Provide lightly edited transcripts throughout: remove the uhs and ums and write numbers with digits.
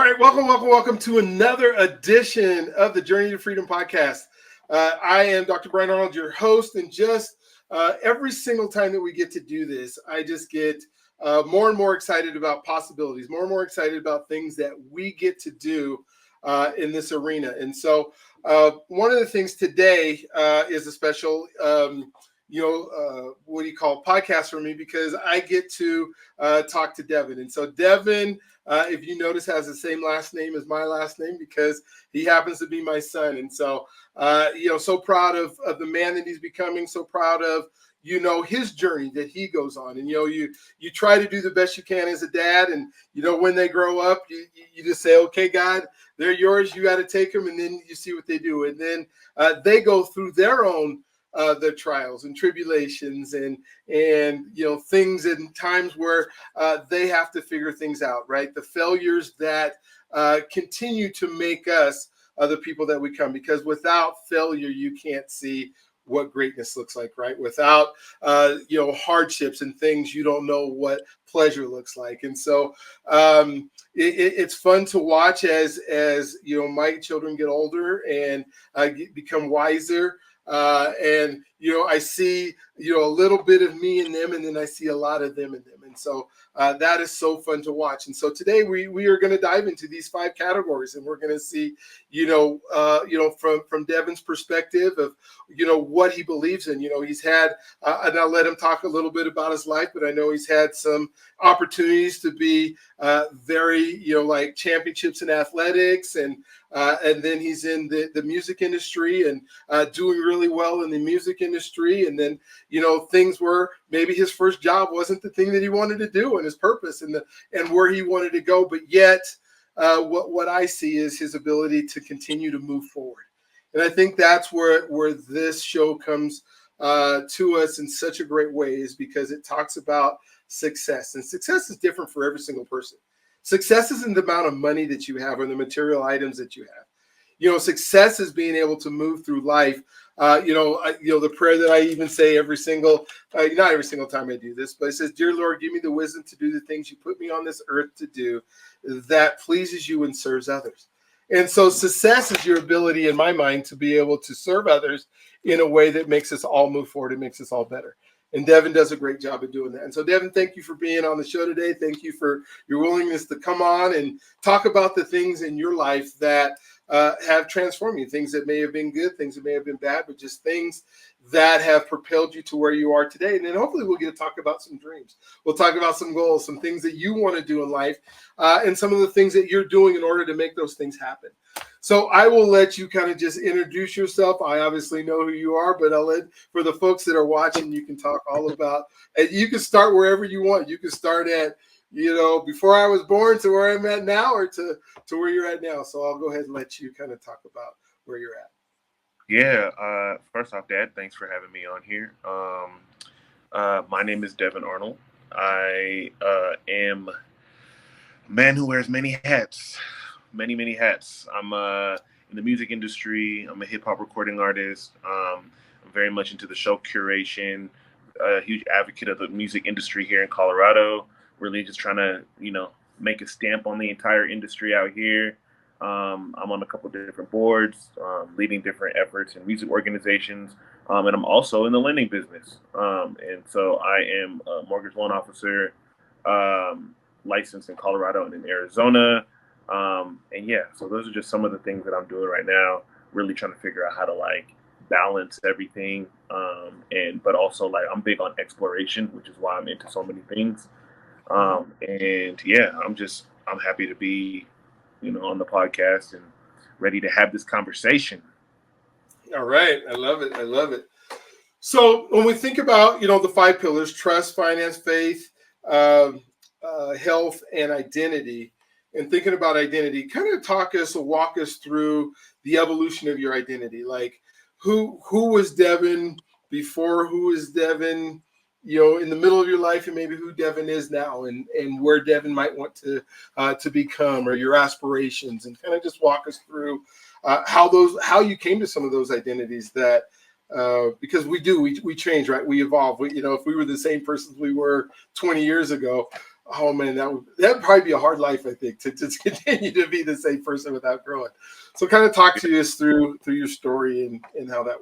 right, welcome to another edition of the Journey to Freedom podcast. I am Dr. Devin Arnold, your host, and just every single time that we get to do this, I just get more and more excited about possibilities, more and more excited about things that we get to do in this arena. And so one of the things today is a special, podcast for me, because I get to talk to Devin. And so Devin, if you notice, has the same last name as my last name because he happens to be my son. And so, so proud of the man that he's becoming, so proud of, his journey that he goes on. And, you try to do the best you can as a dad. And, when they grow up, you just say, okay, God, they're yours. You got to take them. And then you see what they do. And then they go through their own their trials and tribulations and things and times where they have to figure things out, right? The failures that continue to make us the people that we come, because without failure, you can't see what greatness looks like, right? Without, hardships and things, you don't know what pleasure looks like. And so it's fun to watch as my children get older and become wiser. I see, a little bit of me in them, and then I see a lot of them in them. And so that is so fun to watch. And so today we are going to dive into these 5 categories, and we're going to see, from Devin's perspective of, what he believes in. He's had, and I'll let him talk a little bit about his life, but I know he's had some opportunities to be very, like championships in athletics, and then he's in the music industry and doing really well in the music industry. And then, things where maybe his first job wasn't the thing that he wanted to do and his purpose and where he wanted to go. But yet what I see is his ability to continue to move forward. And I think that's where this show comes to us in such a great way, is because it talks about success. And success is different for every single person. Success isn't the amount of money that you have or the material items that you have. Success is being able to move through life. The prayer that I even say every single, not every single time I do this, but it says, "Dear Lord, give me the wisdom to do the things you put me on this earth to do that pleases you and serves others." And so success is your ability, in my mind, to be able to serve others in a way that makes us all move forward and makes us all better. And Devin does a great job of doing that. And so, Devin, thank you for being on the show today. Thank you for your willingness to come on and talk about the things in your life that have transformed you, things that may have been good, things that may have been bad, but just things that have propelled you to where you are today. And then hopefully we'll get to talk about some dreams. We'll talk about some goals, some things that you want to do in life, and some of the things that you're doing in order to make those things happen. So I will let you kind of just introduce yourself. I obviously know who you are, but I'll let, for the folks that are watching, you can talk all about, and you can start wherever you want. You can start at, before I was born to where I'm at now, or to where you're at now. So I'll go ahead and let you kind of talk about where you're at. Yeah. First off, Dad, thanks for having me on here. My name is Devin Arnold. I am a man who wears many hats, many hats. I'm in the music industry. I'm a hip hop recording artist. I'm very much into the show curation, a huge advocate of the music industry here in Colorado. Really just trying to, make a stamp on the entire industry out here. I'm on a couple of different boards, leading different efforts in music organizations, and I'm also in the lending business. And so I am a mortgage loan officer, licensed in Colorado and in Arizona. So those are just some of the things that I'm doing right now, really trying to figure out how to balance everything. But also I'm big on exploration, which is why I'm into so many things. I'm happy to be, on the podcast and ready to have this conversation. All right. I love it. So when we think about, the 5 pillars: trust, finance, faith, health, and identity, and thinking about identity, kind of walk us through the evolution of your identity. Like who was Devin before, who is Devin, in the middle of your life, and maybe who Devin is now, and where Devin might want to become, or your aspirations, and kind of just walk us through how you came to some of those identities that, because we change, right? We evolve. If we were the same persons we were 20 years ago, Oh man, that'd probably be a hard life, I think, to continue to be the same person without growing. So kind of talk to us through your story and how that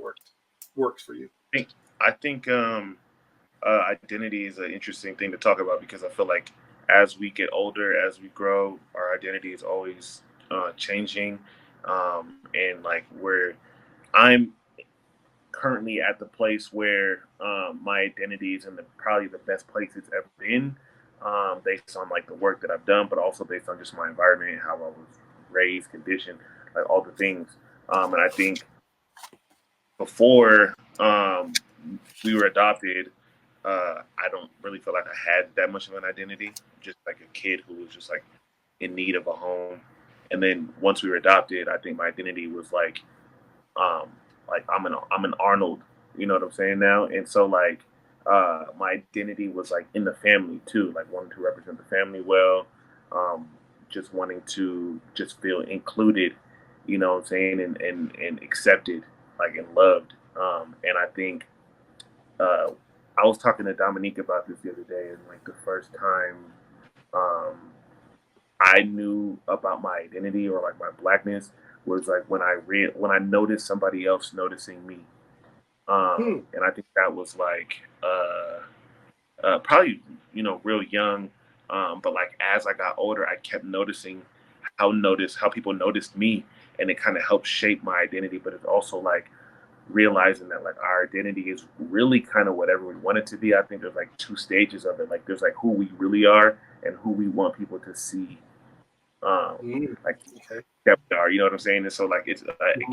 works for you. think I think identity is an interesting thing to talk about because I feel like as we get older, as we grow, our identity is always changing, and like where I'm currently at the place where my identity is in probably the best place it's ever been, based on like the work that I've done, but also based on just my environment, how I was raised, conditioned, like all the things. And I think before we were adopted, I don't really feel like I had that much of an identity. Just like a kid who was just like in need of a home. And then once we were adopted, I think my identity was um, like I'm an Arnold. You know what I'm saying now? And so like my identity was like in the family too, like wanting to represent the family well, um, just wanting to just feel included. You know what I'm saying? And accepted, like and loved. And I think uh, I was talking to Dominique about this the other day, and like the first time um, I knew about my identity or like my blackness was like when I noticed somebody else noticing me, Hmm. and I think that was like probably real young, but like as I got older, I kept noticing how people noticed me, and it kind of helped shape my identity. But it's also like realizing that like our identity is really kind of whatever we want it to be. I think there's like two stages of it. Like there's like who we really are and who we want people to see. Um, Mm. like Okay. that we are, you know what I'm saying? And so like it's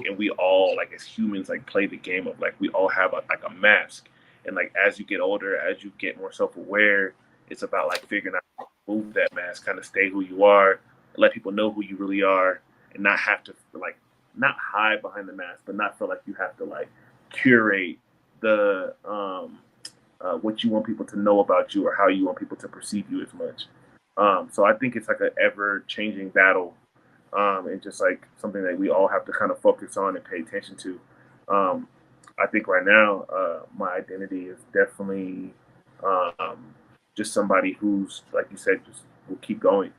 and we all like as humans like play the game of like we all have like a mask. And like as you get older, as you get more self aware, it's about like figuring out how to move that mask, kind of stay who you are, let people know who you really are, and not have to like not hide behind the mask, but not feel like you have to like curate the what you want people to know about you or how you want people to perceive you as much. So I think it's like an ever changing battle, and just like something that we all have to kind of focus on and pay attention to. Um, I think right now, my identity is definitely um, just somebody who's, like you said, just will keep going.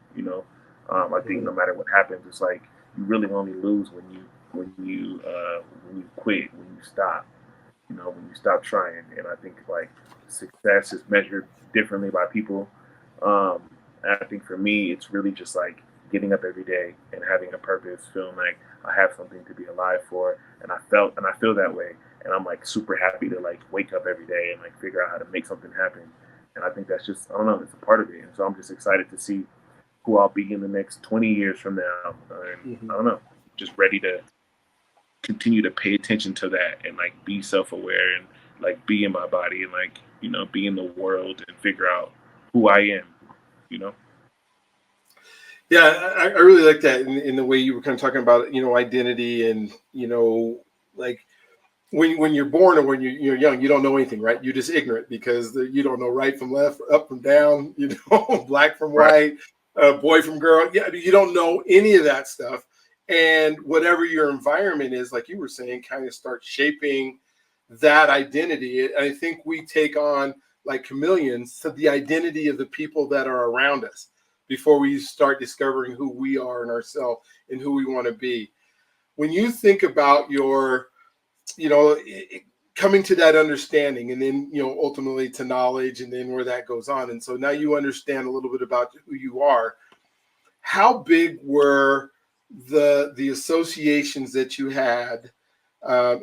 I think Mhm. no matter what happens, it's like you really only lose when you quit, when you stop. When you stop trying. And I think like success is measured differently by people. Um, and I think for me, it's really just like getting up every day and having a purpose, feeling like I have something to be alive for. And I feel that way. And I'm like super happy to like wake up every day and like figure out how to make something happen. And I think that's just, I don't know, it's a part of it. And so I'm just excited to see who I'll be in the next 20 years from now. And I Mhm. don't know, just ready to continue to pay attention to that and like be self-aware and like be in my body and like be in the world and figure out who I am you know Yeah, I really like that in the way you were kind of talking about, identity and, like when you're born or when you're young, you don't know anything, right? You're just ignorant because you don't know right from left, up from down, black from right white, boy from girl. Yeah, you don't know any of that stuff. And whatever your environment is, like you were saying, kind of starts shaping that identity. And I think we take on like chameleons to the identity of the people that are around us before we start discovering who we are in ourselves and who we want to be. When you think about your you know coming to that understanding and then ultimately to knowledge and then where that goes on, and so now you understand a little bit about who you are. How big were the associations that you had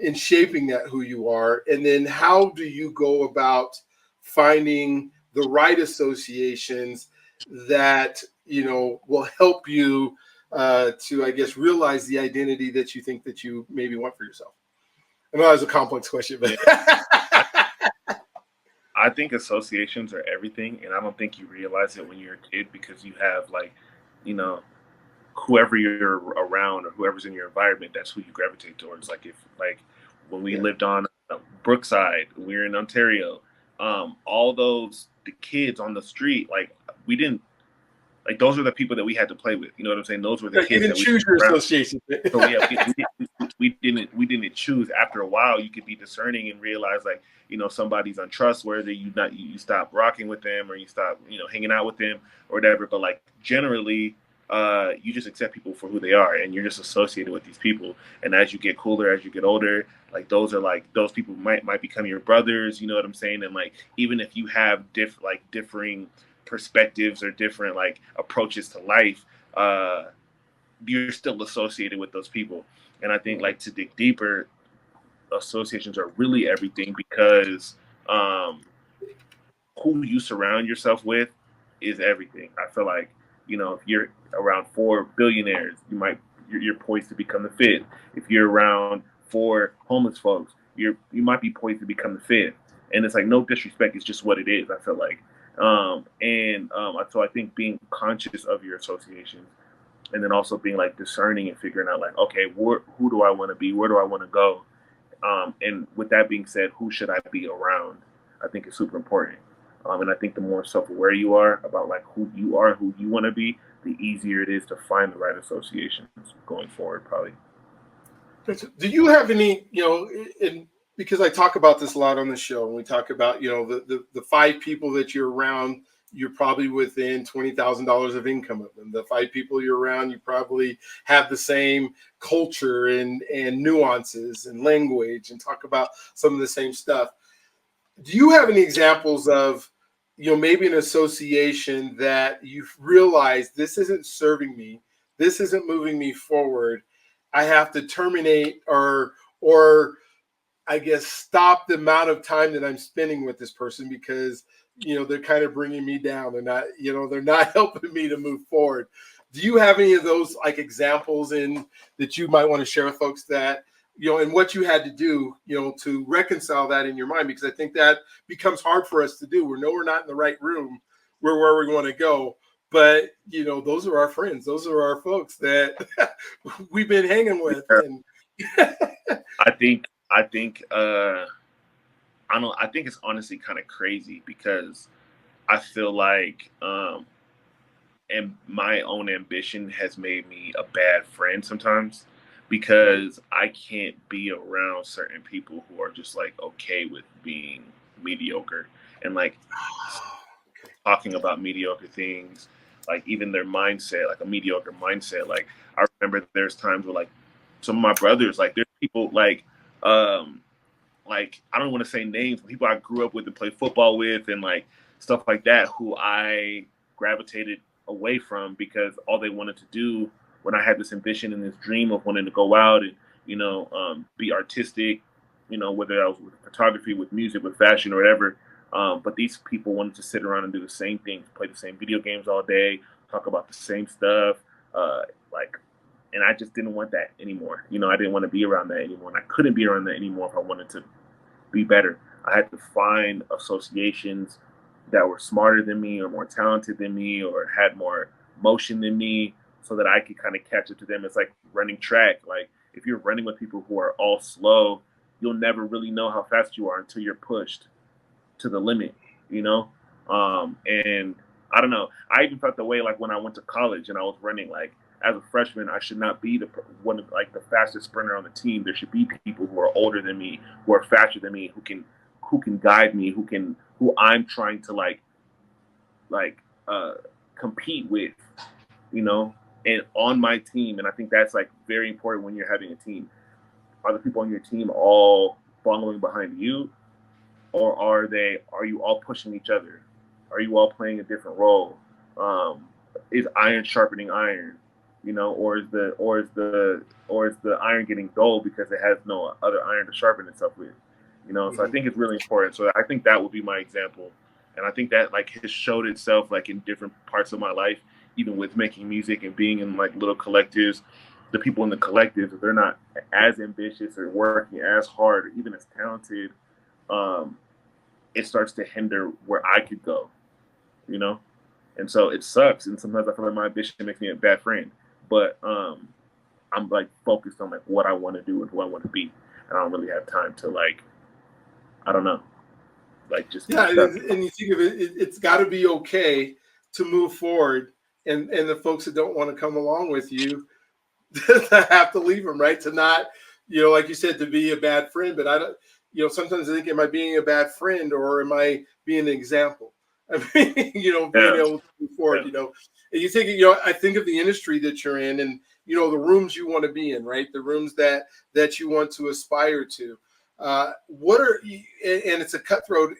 in shaping that who you are, and then how do you go about finding the right associations that will help you to, I guess, realize the identity that you think that you maybe want for yourself? I know that was a complex question, but yeah I, I think associations are everything, and I don't think you realize it when you're a kid because you have like you know whoever you're around or whoever's in your environment, that's who you gravitate towards. Like if like when we yeah, lived on Brookside, we were in Ontario, all those the kids on the street, like we didn't like those are the people that we had to play with. You know what I'm saying? Those were the You kids didn't that we choose your around. association. So yeah, we didn't choose. After a while, you could be discerning and realize like, you know, somebody's untrustworthy. You stop rocking with them, or you stop, you know, hanging out with them or whatever. But like generally, you just accept people for who they are, and you're just associated with these people. And as you get cooler, as you get older, like those people might become your brothers. You know what I'm saying? And like even if you have differing perspectives or different like approaches to life, you're still associated with those people. And I think like to dig deeper, associations are really everything, because who you surround yourself with is everything. I feel like, you know, if you're around 4 billionaires, you're poised to become the fifth. If you're around 4 homeless folks, you might be poised to become the fifth. And it's like no disrespect, it's just what it is. I feel like, so I think being conscious of your associations, and then also being like discerning and figuring out like, okay, who do I want to be? Where do I want to go? And with that being said, who should I be around? I think is super important. And I think the more self-aware you are about like who you are, who you want to be, the easier it is to find the right associations going forward, probably. Do you have any, you know, because I talk about this a lot on the show, and we talk about, you know, the 5 people that you're around, you're probably within $20,000 of income of them. The 5 people you're around, you probably have the same culture and nuances and language, and talk about some of the same stuff. Do you have any examples of, you know, maybe an association that you've realized this isn't serving me, this isn't moving me forward, I have to terminate or I guess stop the amount of time that I'm spending with this person, because, you know, they're kind of bringing me down. They're not, you know, they're not helping me to move forward. Do you have any of those like examples that you might want to share with folks, that, you know, and what you had to do, you know, to reconcile that in your mind? Because I think that becomes hard for us to do. We know we're not in the right room. We're where we want to go. But, you know, those are our friends. Those are our folks that we've been hanging with. And I think I think it's honestly kind of crazy, because I feel like and my own ambition has made me a bad friend sometimes, because I can't be around certain people who are just like okay with being mediocre, and like talking about mediocre things, like even their mindset, like a mediocre mindset. Like I remember there's times where like some of my brothers, like there's people like I don't want to say names, but people I grew up with and played football with and like stuff like that, who I gravitated away from, because all they wanted to do when I had this ambition and this dream of wanting to go out and, you know, be artistic, you know, whether I was with photography, with music, with fashion, or whatever. But these people wanted to sit around and do the same things, play the same video games all day, talk about the same stuff, like and I just didn't want that anymore. You know, I didn't want to be around that anymore, and I couldn't be around that anymore if I wanted to be better. I had to find associations that were smarter than me, or more talented than me, or had more motion than me, so that I could kind of catch up to them. It's like running track. Like if you're running with people who are all slow, you'll never really know how fast you are until you're pushed to the limit, you know? And I don't know. I even felt the way like when I went to college and I was running, like as a freshman, I should not be one of like the fastest sprinter on the team. There should be people who are older than me, who are faster than me, who can guide me, who I'm trying to uh, compete with, you know, and on my team. And I think that's like very important when you're having a team. Are the people on your team all following behind you, or are you all pushing each other? Are you all playing a different role? Is iron sharpening iron? You know, or is the iron getting dull because it has no other iron to sharpen itself with? You know, so I think it's really important. So I think that would be my example, and I think that like has showed itself like in different parts of my life, even with making music and being in like little collectives. The people in the collectives, if they're not as ambitious or working as hard or even as talented, it starts to hinder where I could go, you know? And so it sucks. And sometimes I feel like my ambition makes me a bad friend. But I'm like focused on like what I want to do and who I want to be. And I don't really have time to like, I don't know, like just yeah, and you think of it, it's got to be okay to move forward and the folks that don't want to come along with you have to leave them, right? To not, like you said, to be a bad friend. But I don't, sometimes I think, am I being a bad friend or am I being an example? I mean, being Yeah, able to move forward, yeah. and you think, I think of the industry that you're in and, the rooms you want to be in, right? The rooms that you want to aspire to. What are, and it's a cutthroat,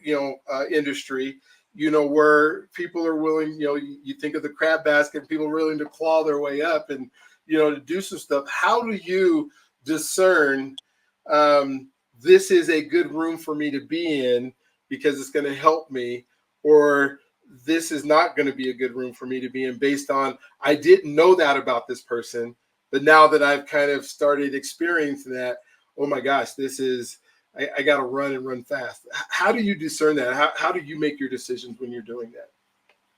industry, where people are willing, you think of the crab basket, people are willing to claw their way up and, to do some stuff. How do you discern this is a good room for me to be in because it's going to help me, or this is not going to be a good room for me to be in based on I didn't know that about this person, but now that I've kind of started experiencing that, oh my gosh, this is I got to run and run fast. How do you discern that? How do you make your decisions when you're doing that?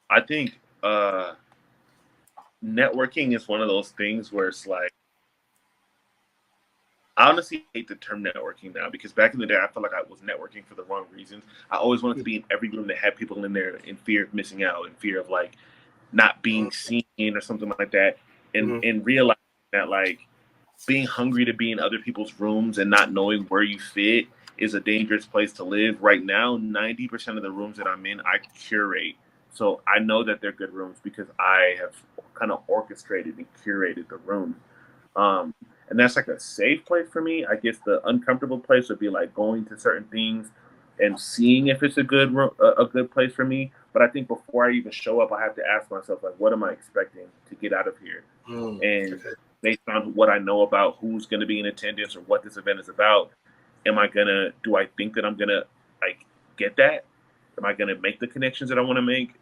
I think networking is one of those things where it's like, I honestly hate the term networking now because back in the day, I felt like I was networking for the wrong reasons. I always wanted to be in every room that had people in there in fear of missing out, in fear of like not being seen or something like that, and realizing that like being hungry to be in other people's rooms and not knowing where you fit is a dangerous place to live. Right now, 90% of the rooms that I'm in, I curate. So I know that they're good rooms because I have kind of orchestrated and curated the room. Um, and that's like a safe place for me. I guess the uncomfortable place would be like going to certain things and seeing if it's a a good place for me. But I think before I even show up, I have to ask myself like, what am I expecting to get out of here? And Okay. based on what I know about who's going to be in attendance or what this event is about, do I think that I'm gonna like get that? Am I gonna make the connections that I want to make?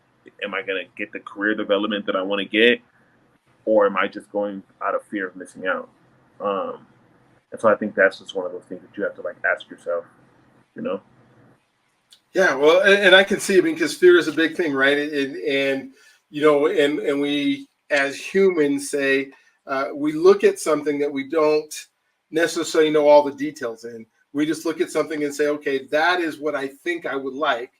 Am I gonna get the career development that I want to get? Or am I just going out of fear of missing out? Um, and so I think that's just one of those things that you have to like ask yourself, you know? Yeah, well, and I can see it because fear is a big thing, right? And and we as humans say we look at something that we don't necessarily know all the details in. We just look at something and say, okay, that is what I think I would like,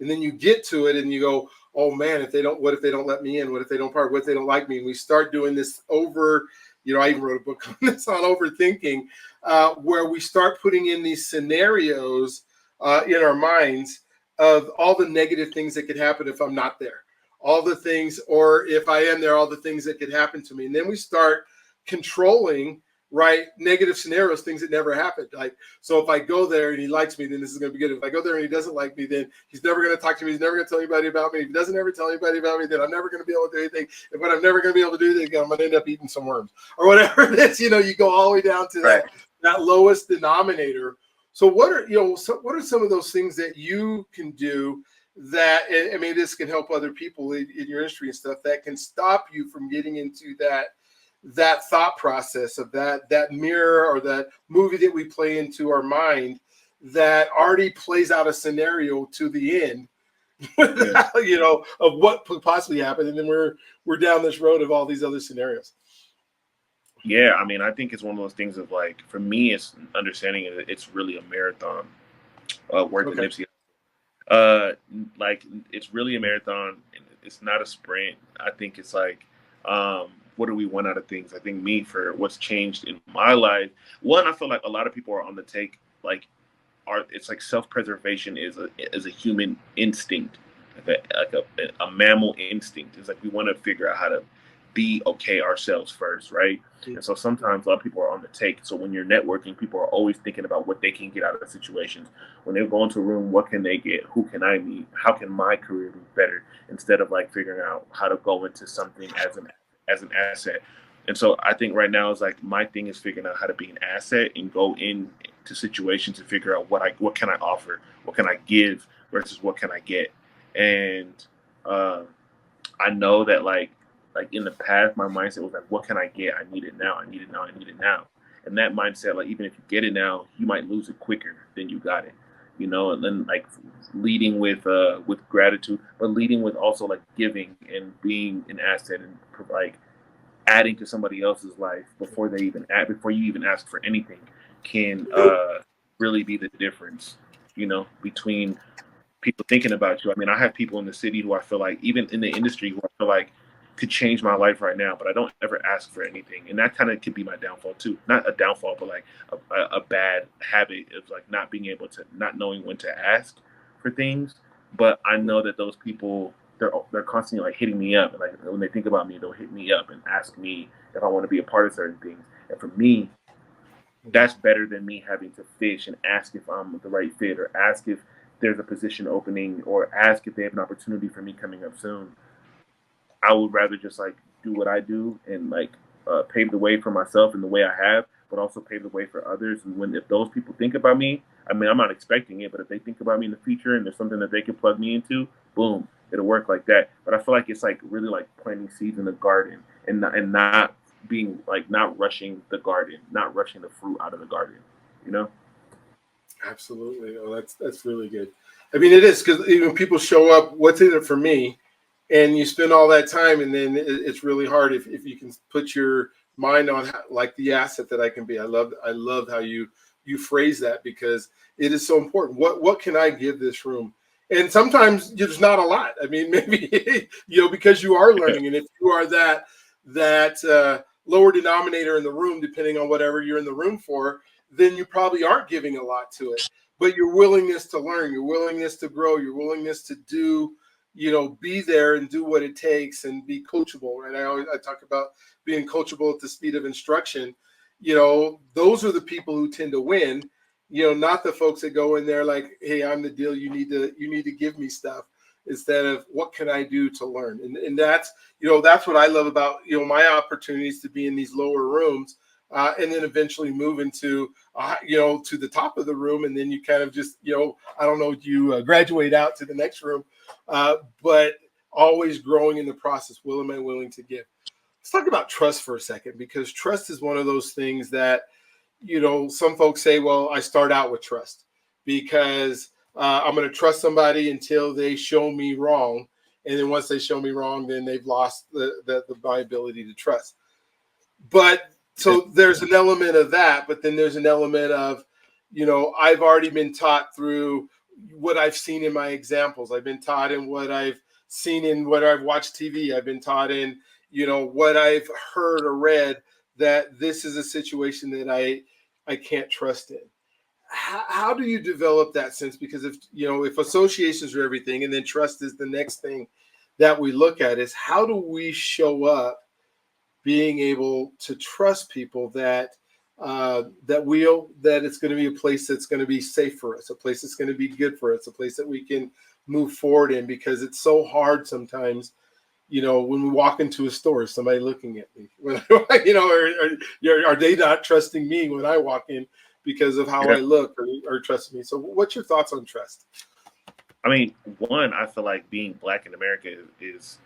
and then you get to it and you go, oh man, if they don't, what if they don't let me in? What if they don't part? What if they don't like me? And we start doing this over. I even wrote a book on this on overthinking, where we start putting in these scenarios in our minds of all the negative things that could happen if I'm not there, all the things, or if I am there, all the things that could happen to me. And then we start controlling, right, negative scenarios, things that never happened. Like, so if I go there and he likes me, then this is going to be good. If I go there and he doesn't like me, then he's never going to talk to me. He's never going to tell anybody about me. If he doesn't ever tell anybody about me, then I'm never going to be able to do anything. And when I'm never going to be able to do anything, I'm going to end up eating some worms or whatever it is. You go all the way down to Right. that lowest denominator. So what are what are some of those things that you can do that, I mean, this can help other people in your industry and stuff, that can stop you from getting into that thought process of that mirror or that movie that we play into our mind that already plays out a scenario to the end Yeah. of what could possibly happen, and then we're down this road of all these other scenarios. Yeah. I mean, I think it's one of those things of like, for me, it's understanding it, it's really a marathon. Word to Okay. Nipsey. Uh, like it's really a marathon. It's not a sprint. I think it's like, what do we want out of things? I think me for what's changed in my life. One, I feel like a lot of people are on the take. Like, it's like self preservation is a human instinct, like a mammal instinct. It's like we want to figure out how to be okay ourselves first, right? And so sometimes a lot of people are on the take. So when you're networking, people are always thinking about what they can get out of situations. When they go into a room, what can they get? Who can I meet? How can my career be better? Instead of like figuring out how to go into something as an asset. And so I think right now is like my thing is figuring out how to be an asset and go into situations and figure out what can I offer, what can I give versus what can I get. And uh, I know that like in the past, my mindset was like, what can I get? I need it now. I need it now. I need it now. And that mindset, like even if you get it now, you might lose it quicker than you got it. And then like leading with gratitude, but leading with also like giving and being an asset and like adding to somebody else's life before you even ask for anything can really be the difference, between people thinking about you. I mean, I have people in the city who I feel like, even in the industry, who I feel like could change my life right now, but I don't ever ask for anything. And that kind of could be my downfall too. Not a downfall, but like a bad habit of like not being able to, not knowing when to ask for things. But I know that those people, they're constantly like hitting me up. And like when they think about me, they'll hit me up and ask me if I want to be a part of certain things. And for me, that's better than me having to fish and ask if I'm the right fit, or ask if there's a position opening, or ask if they have an opportunity for me coming up soon. I would rather just like do what I do and like pave the way for myself in the way I have, but also pave the way for others. And when if those people think about me, I mean, I'm not expecting it, but if they think about me in the future and there's something that they can plug me into, boom, it'll work like that. But I feel like it's like really like planting seeds in the garden, and not being like not rushing the garden, not rushing the fruit out of the garden, you know? Absolutely. Oh, that's really good. I mean, it is, because even people show up, what's in it for me? And you spend all that time, and then it's really hard if you can put your mind on how, like the asset that I can be. I love how you phrase that, because it is so important. What can I give this room? And sometimes there's not a lot. I mean, maybe because you are learning, and if you are that lower denominator in the room, depending on whatever you're in the room for, then you probably aren't giving a lot to it. But your willingness to learn, your willingness to grow, your willingness to do, be there and do what it takes and be coachable, right? I talk about being coachable at the speed of instruction. Those are the people who tend to win, not the folks that go in there like, hey, I'm the deal. You need to give me stuff, instead of what can I do to learn? And that's what I love about, my opportunities to be in these lower rooms, and then eventually move into, to the top of the room. And then you kind of just, I don't know, you graduate out to the next room, but always growing in the process. What am I willing to give? Let's talk about trust for a second, because trust is one of those things that, some folks say, well, I start out with trust because I'm going to trust somebody until they show me wrong. And then once they show me wrong, then they've lost my ability to trust. But so there's an element of that, but then there's an element of, I've already been taught through what I've seen in my examples. I've been taught in what I've seen in what I've watched TV. I've been taught in, what I've heard or read, that this is a situation that I can't trust in. How do you develop that sense? Because if associations are everything, and then trust is the next thing that we look at, is how do we show up being able to trust people that it's going to be a place that's going to be safe for us, a place that's going to be good for us, a place that we can move forward in, because it's so hard sometimes, when we walk into a store, is somebody looking at me when or are they not trusting me when I walk in because of how I look, or trusting me? So what's your thoughts on trust? I mean, one, I feel like being Black in America is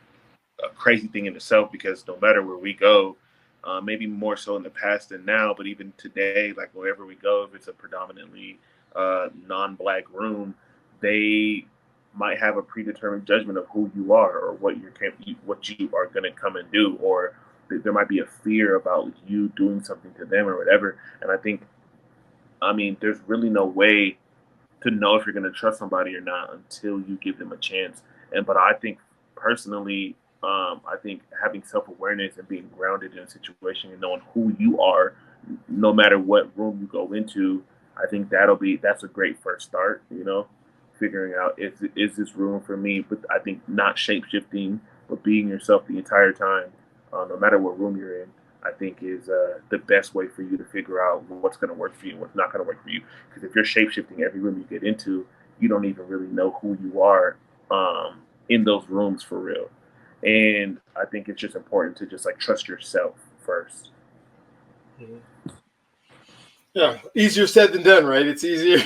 a crazy thing in itself, because no matter where we go, maybe more so in the past than now, but even today, like wherever we go, if it's a predominantly non-Black room, they might have a predetermined judgment of who you are, or what you are going to come and do, or there might be a fear about you doing something to them or whatever. And I mean, there's really no way to know if you're going to trust somebody or not until you give them a chance. But I think personally, I think having self-awareness and being grounded in a situation and knowing who you are, no matter what room you go into, I think that's a great first start, figuring out is this room for me. But I think not shape-shifting, but being yourself the entire time, no matter what room you're in, I think is the best way for you to figure out what's going to work for you and what's not going to work for you. Because if you're shape-shifting every room you get into, you don't even really know who you are in those rooms for real. And I think it's just important to just like trust yourself first. Mm-hmm. Yeah, easier said than done, right? It's easier,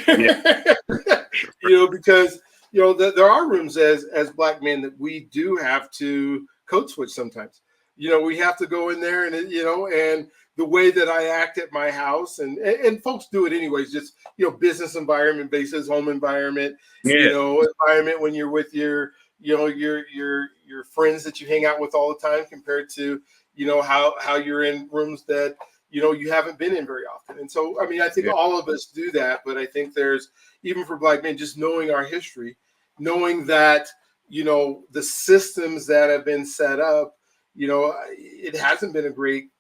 Yeah. Because there are rooms as Black men that we do have to code switch sometimes. We have to go in there, and and the way that I act at my house, and folks do it anyways, just business environment basis, home environment, Yeah. environment when you're with your your friends that you hang out with all the time, compared to how you're in rooms that you haven't been in very often. And so, I mean, I think all of us do that, but I think there's, even for Black men, just knowing our history, knowing that the systems that have been set up, it hasn't been a great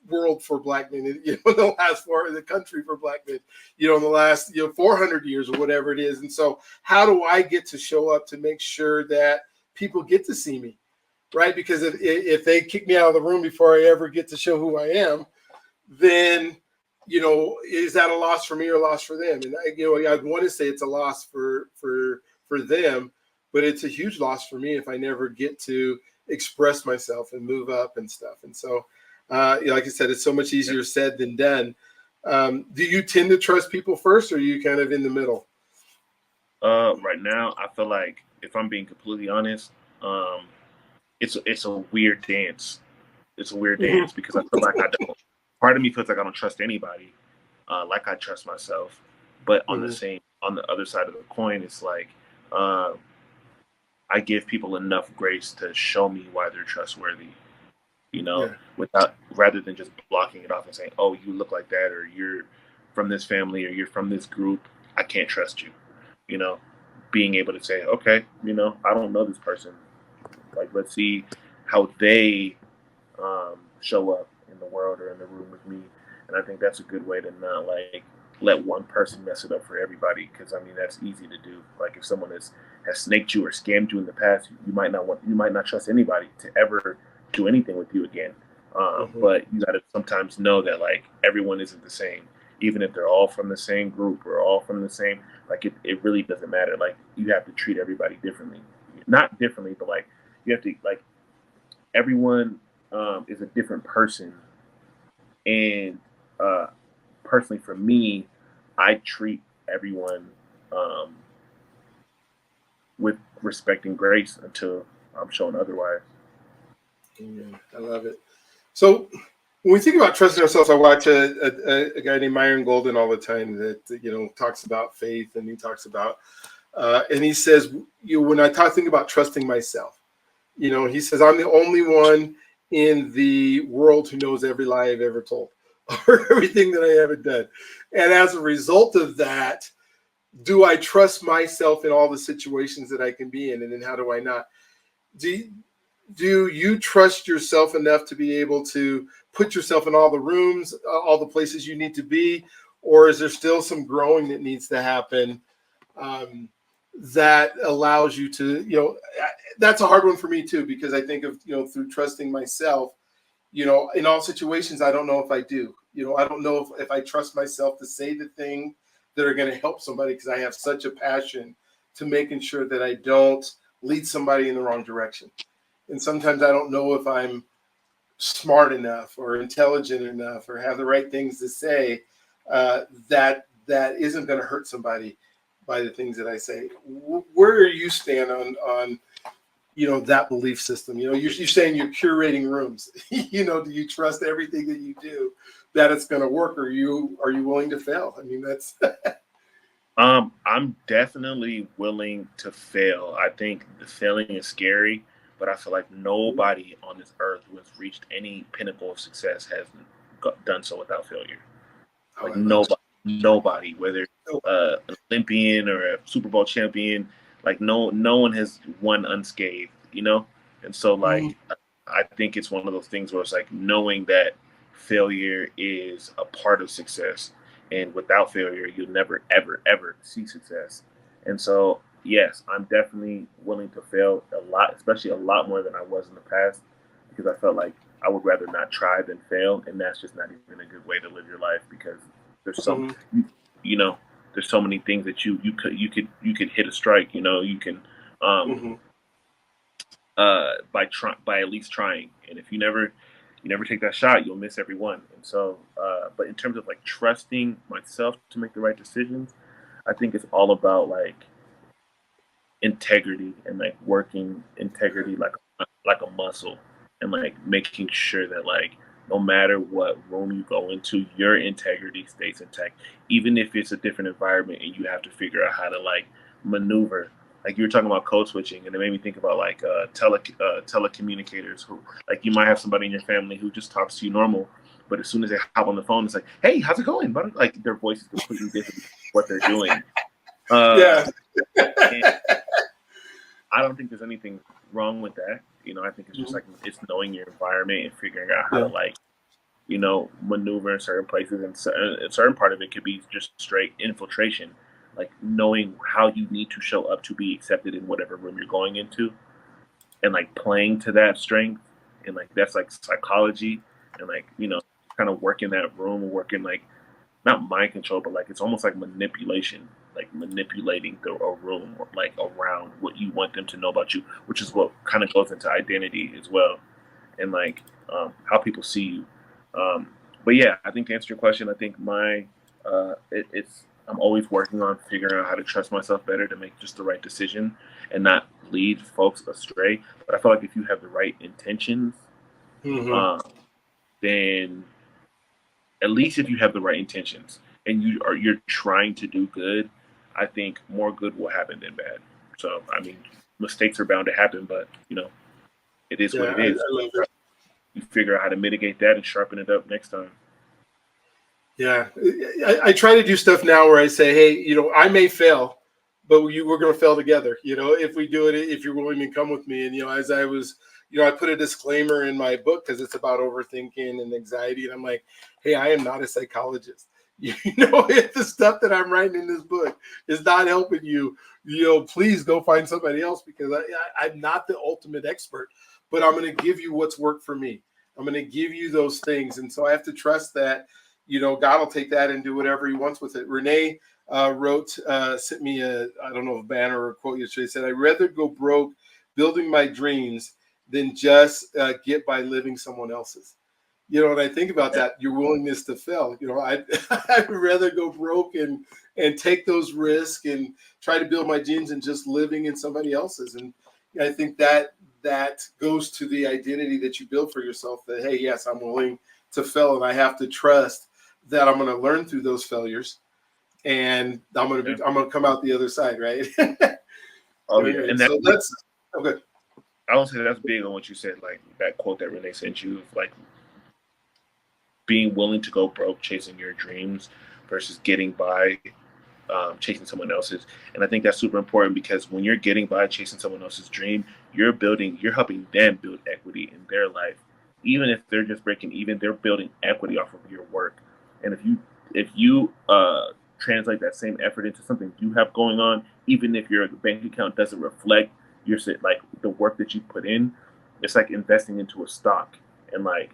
world for black men, in the last the country for black men, in the last 400 years or whatever it is. And so, how do I get to show up to make sure that people get to see me, right? Because if they kick me out of the room before I ever get to show who I am, then is that a loss for me or a loss for them? And I'd want to say it's a loss for them, but it's a huge loss for me if I never get to express myself and move up and stuff. And so, like I said, it's so much easier said than done. Do you tend to trust people first, or are you kind of in the middle? Right now, I feel like, if I'm being completely honest, it's a weird dance. It's a weird dance because I feel like I don't. Part of me feels like I don't trust anybody, like I trust myself. But on the other side of the coin, it's like I give people enough grace to show me why they're trustworthy. Without, rather than just blocking it off and saying, "Oh, you look like that," or "You're from this family," or "You're from this group, I can't trust you." Being able to say, "Okay, I don't know this person. Like, let's see how they show up in the world or in the room with me." And I think that's a good way to not let one person mess it up for everybody, because that's easy to do. Like, if someone has snaked you or scammed you in the past, you might not trust anybody to ever do anything with you again. But you got to sometimes know that everyone isn't the same, even if they're all from the same group or all from the same. It really doesn't matter. You have to treat everybody differently, not differently, but you have to everyone is a different person. And personally, for me, I treat everyone with respect and grace until I'm shown otherwise. Yeah, I love it. So when we think about trusting ourselves, I watch a guy named Myron Golden all the time that talks about faith, and he talks about and he says, when I think about trusting myself, he says, I'm the only one in the world who knows every lie I've ever told or everything that I haven't done. And as a result of that, do I trust myself in all the situations that I can be in? And then how do I not? Do you trust yourself enough to be able to put yourself in all the rooms, all the places you need to be? Or is there still some growing that needs to happen that allows you to, that's a hard one for me too, because I think of, through trusting myself, in all situations, I don't know if I do. I don't know if I trust myself to say the thing that are going to help somebody, because I have such a passion to making sure that I don't lead somebody in the wrong direction. And sometimes I don't know if I'm smart enough or intelligent enough or have the right things to say that isn't going to hurt somebody by the things that I say. Where do you stand on that belief system? You're saying you're curating rooms. Do you trust everything that you do that it's going to work, or are you willing to fail? That's I'm definitely willing to fail. I think the failing is scary, but I feel like nobody on this earth who has reached any pinnacle of success has done so without failure. Nobody, whether an Olympian or a Super Bowl champion, no one has won unscathed, And so I think it's one of those things where it's knowing that failure is a part of success, and without failure, you'll never, ever, ever see success. And so, yes, I'm definitely willing to fail a lot, especially a lot more than I was in the past, because I felt like I would rather not try than fail, and that's just not even a good way to live your life, because there's so there's so many things that you could hit a strike. You can by at least trying, and if you never take that shot, you'll miss every one. And so, but in terms of trusting myself to make the right decisions, I think it's all about integrity and working integrity like a muscle, and making sure that no matter what room you go into, your integrity stays intact, even if it's a different environment and you have to figure out how to maneuver. You were talking about code switching, and it made me think about telecommunicators who you might have somebody in your family who just talks to you normal, but as soon as they hop on the phone, it's "Hey, how's it going?" But their voice is completely different from what they're doing. Yeah. I don't think there's anything wrong with that. I think it's just Mhm. like it's knowing your environment and figuring out how to Yeah. like maneuver in certain places, and a certain part of it could be just straight infiltration, like knowing how you need to show up to be accepted in whatever room you're going into, and like playing to that strength, and like that's like psychology, and like kind of working that room, working like not mind control, but like it's almost like manipulation, like manipulating a room or like around what you want them to know about you, which is what kind of goes into identity as well, and like how people see you. Um, but yeah, I think to answer your question, I think it's I'm always working on figuring out how to trust myself better to make just the right decision and not lead folks astray. But I feel like if you have the right intentions, Hmm. um, then at least if you have the right intentions and you're trying to do good, I think more good will happen than bad. So I mean, mistakes are bound to happen, but it is what Yeah, it I is. love it. You figure out how to mitigate that and sharpen it up next time. Yeah, I try to do stuff now where I say, hey, I may fail, but we're going to fail together. If we do it, if you're willing to come with me. And as I was, I put a disclaimer in my book because it's about overthinking and anxiety, and I'm like, hey, I am not a psychologist. If the stuff that I'm writing in this book is not helping you, please go find somebody else because I'm not the ultimate expert, but I'm going to give you what's worked for me. I'm going to give you those things, and so I have to trust that God will take that and do whatever He wants with it. Renee sent me I don't know, a banner or a quote yesterday. Said, "I'd rather go broke building my dreams than just get by living someone else's." When I think about that, your willingness to fail. I'd rather go broke and take those risks and try to build my dreams and just living in somebody else's. And I think that goes to the identity that you build for yourself. That hey, yes, I'm willing to fail, and I have to trust that I'm going to learn through those failures, and Yeah. I'm going to come out the other side, right? Oh yeah, Okay, and so that's okay. I would say that's big on what you said, like that quote that Renee sent you, like being willing to go broke chasing your dreams versus getting by chasing someone else's. And I think that's super important because when you're getting by chasing someone else's dream, you're helping them build equity in their life. Even if they're just breaking even, they're building equity off of your work. And if you translate that same effort into something you have going on, even if your bank account doesn't reflect like the work that you put in, it's like investing into a stock. And like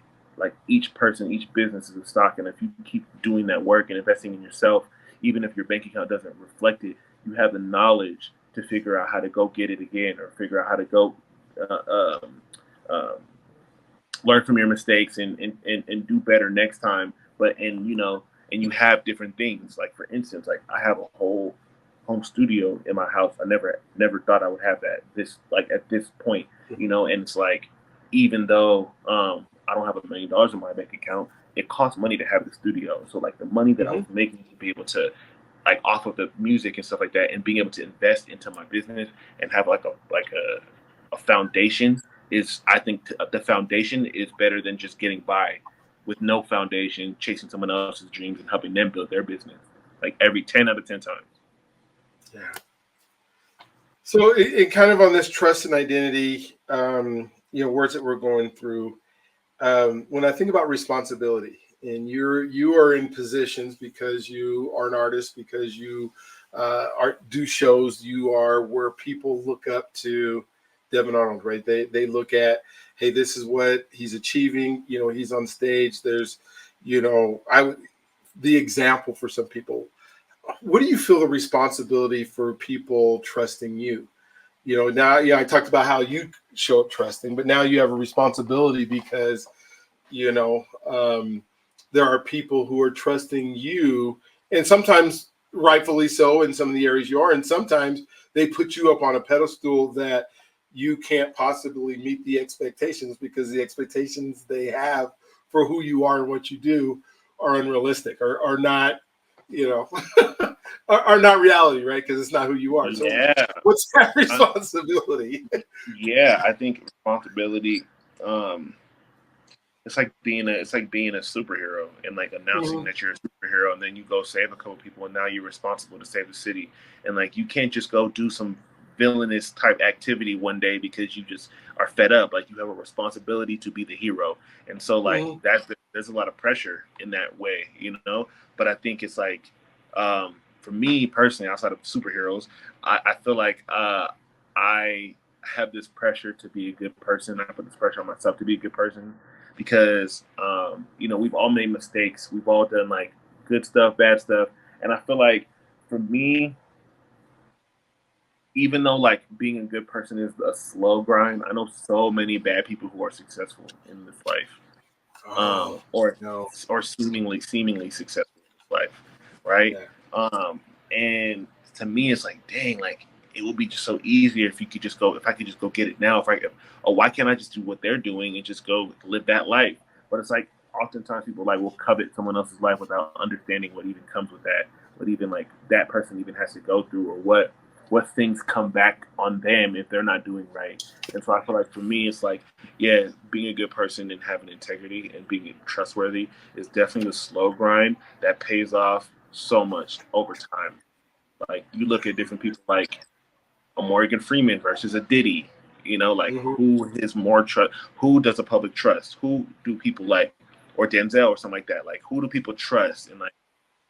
each person, each business is a stock. And if you keep doing that work and investing in yourself, even if your bank account doesn't reflect it, you have the knowledge to figure out how to go get it again, or figure out how to go uh, um, um, learn from your mistakes and do better next time. But and you have different things. Like for instance, like I have a whole home studio in my house. I never thought I would have that this like at this point, and it's like even though I don't have $1 million in my bank account, it costs money to have the studio. So like the money that I Mhm. was making to be able to like off of the music and stuff like that, and being able to invest into my business and have like a foundation is I think the foundation is better than just getting by with no foundation, chasing someone else's dreams and helping them build their business. Like every 10 out of 10 times. Yeah. So it kind of on this trust and identity, words that we're going through. When I think about responsibility, and you are in positions because you are an artist, because you do shows, you are where people look up to Devin Arnold, right? They look at, hey, this is what he's achieving. He's on stage. There's, the example for some people. What do you feel the responsibility for people trusting you? Now, I talked about how you show up trusting, but now you have a responsibility because you know um, there are people who are trusting you, and sometimes rightfully so in some of the areas you are, and sometimes they put you up on a pedestal that you can't possibly meet the expectations because the expectations they have for who you are and what you do are unrealistic, or are not you know are not reality, right? Because it's not who you are. So Yeah. what's that I, responsibility? yeah, I think responsibility um it's like being a superhero and like announcing Mhm. that you're a superhero, and then you go save a couple people and now you're responsible to save the city. And like you can't just go do some villainous type activity one day because you just are fed up. Like you have a responsibility to be the hero, and so like Mhm. there's a lot of pressure in that way, you know. But I think it's like for me personally, outside of superheroes, I feel like I have this pressure to be a good person. I put this pressure on myself to be a good person because you know, we've all made mistakes. We've all done like good stuff, bad stuff, and I feel like for me, even though like being a good person is a slow grind, I know so many bad people who are successful in this life, Oh, or no. seemingly successful in this life, right? Yeah. Um, and to me, it's like, dang, like it would be just so easier if you could just go, if I could just go get it now. Oh, why can't I just do what they're doing and just go live that life? But it's like oftentimes people like will covet someone else's life without understanding what even comes with that, what even like that person even has to go through, or what things come back on them if they're not doing right. And so I feel like for me, it's like, yeah, being a good person and having integrity and being trustworthy is definitely the slow grind that pays off so much over time. Like you look at different people like a Morgan Freeman versus a Diddy, you know, like Hmm. who is more trust, who does the public trust, who do people like, or Denzel or something like that. Like who do people trust, and like